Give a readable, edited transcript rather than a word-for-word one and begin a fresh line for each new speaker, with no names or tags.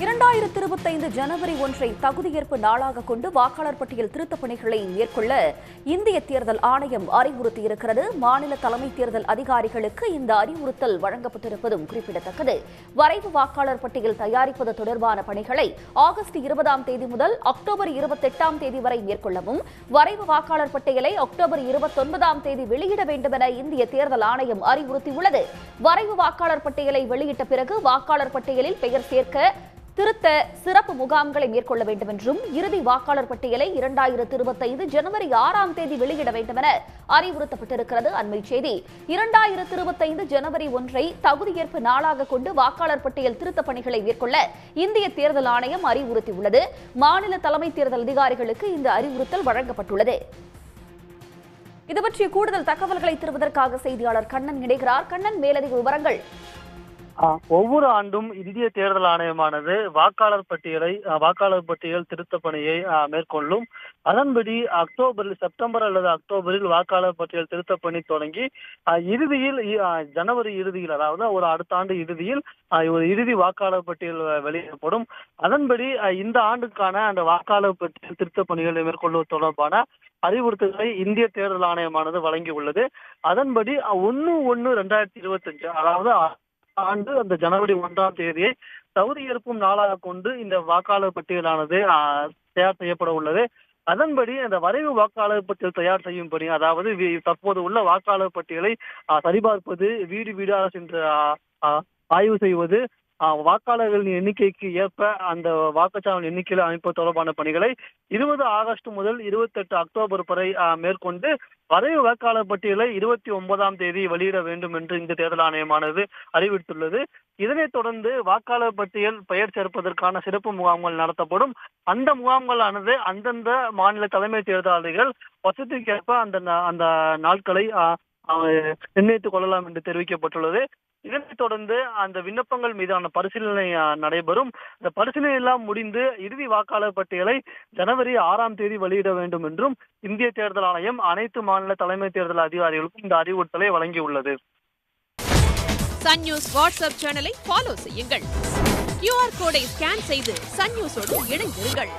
2025 ஜனவரி 1 தகுதியேற்பு நாளாக கொண்டு வாக்காளர் பட்டியல் திருத்தப் பணிகளை மேற்கொள்ள இந்திய தேர்தல் ஆணையம் அறிவுறுத்தியிருக்கிறது. மாநில தலைமை தேர்தல் அதிகாரிகளுக்கு இந்த அறிவுறுத்தல் வழங்கப்பட்டிருப்பதும் குறிப்பிடத்தக்கது. வரைவு வாக்காளர் பட்டியல் தயாரிப்பது தொடர்பான பணிகளை ஆகஸ்ட் 20ஆம் தேதி முதல் அக்டோபர் 28ஆம் தேதி வரை மேற்கொள்ளவும், வரைவு வாக்காளர் பட்டியலை அக்டோபர் 29ஆம் தேதி வெளியிட வேண்டும் என இந்திய தேர்தல் ஆணையம் அறிவுறுத்தியுள்ளது. வரைவு வாக்காளர் பட்டியலை வெளியிட்ட பிறகு வாக்காளர் பட்டியலில் பெயர் சேர்க்க திருத்த சிறப்பு முகாம்களை மேற்கொள்ள வேண்டும் என்றும், இறுதி வாக்காளர் பட்டியலை 2025 ஜனவரி 6ஆம் தேதி வெளியிட வேண்டும் என அறிவுறுத்தப்பட்டிருக்கிறது. அண்மை செய்தி. 2025 ஜனவரி 1 தகுதியேற்பு நாளாக கொண்டு வாக்காளர் பட்டியல் திருத்த பணிகளை மேற்கொள்ள இந்திய தேர்தல் ஆணையம் அறிவுறுத்தியுள்ளது. மாநில தலைமை தேர்தல் அதிகாரிகளுக்கு இந்த அறிவுறுத்தல் வழங்கப்பட்டுள்ளது. இது பற்றிய கூடுதல் தகவல்களை தருவதற்காக செய்தியாளர் கண்ணன் இணைகிறார். கண்ணன், மேலதிக விவரங்கள்.
ஒவ்வொரு ஆண்டும் இந்திய தேர்தல் ஆணையமானது வாக்காளர் பட்டியல் திருத்த பணியை மேற்கொள்ளும். அதன்படி செப்டம்பர் அல்லது அக்டோபரில் வாக்காளர் பட்டியல் திருத்த பணி தொடங்கி இறுதியில் ஜனவரி இறுதியில், அதாவது ஒரு அடுத்த ஆண்டு இறுதியில் ஒரு இறுதி வாக்காளர் பட்டியல் வெளியிடப்படும். அதன்படி இந்த ஆண்டுக்கான அந்த வாக்காளர் பட்டியல் திருத்த பணிகளை மேற்கொள்வது தொடர்பான அறிவுறுத்தல்களை இந்திய தேர்தல் ஆணையமானது வழங்கியுள்ளது. அதன்படி 1/1/2025, அதாவது ஆண்டு அந்த ஜனவரி 1ஆம் தேதியை தகுதியேற்பும் நாளாக கொண்டு இந்த வாக்காளர் பட்டியலானது தயார் செய்யப்பட உள்ளது. அதன்படி அந்த வரைவு வாக்காளர் பட்டியல் தயார் செய்யும் பணி, அதாவது தற்போது உள்ள வாக்காளர் பட்டியலை சரிபார்ப்பது, வீடு வீடாக சென்று ஆய்வு செய்வது, வாக்காளர்களின் எண்ணிக்கைக்கு ஏற்ப அந்த வாக்குச்சாவடி எண்ணிக்கையில் அமைப்பு தொடர்பான பணிகளை 20 ஆகஸ்ட் முதல் 28 அக்டோபர் வரை மேற்கொண்டு வரைவு வாக்காளர் பட்டியலை 29ஆம் தேதி வெளியிட வேண்டும் என்று இந்த தேர்தல் ஆணையமானது அறிவித்துள்ளது. இதனைத் தொடர்ந்து வாக்காளர் பட்டியல் பெயர் சேர்ப்பதற்கான சிறப்பு முகாம்கள் நடத்தப்படும். அந்த முகாம்களானது அந்தந்த மாநில தலைமை தேர்தல் வசதிக்கேற்ப அந்த நாட்களை நிர்ணயித்துக் கொள்ளலாம் என்று தெரிவிக்கப்பட்டுள்ளது. இதனைத் தொடர்ந்து அந்த விண்ணப்பங்கள் மீதான பரிசீலனை நடைபெறும். இந்த பரிசீலனை எல்லாம் முடிந்து இறுதி வாக்காளர் பட்டியலை ஜனவரி 6ஆம் தேதி வெளியிட வேண்டும் என்றும் இந்திய தேர்தல் ஆணையம் அனைத்து மாநில தலைமை தேர்தல் அதிகாரிகளுக்கும் இந்த அறிவுறுத்தலை வழங்கியுள்ளது.
சன் நியூஸ் வாட்ஸ்அப் சேனலை ஃபாலோ செய்யுங்கள். QR கோடை ஸ்கேன் செய்து சன் நியூஸோடு இணைந்திருங்கள்.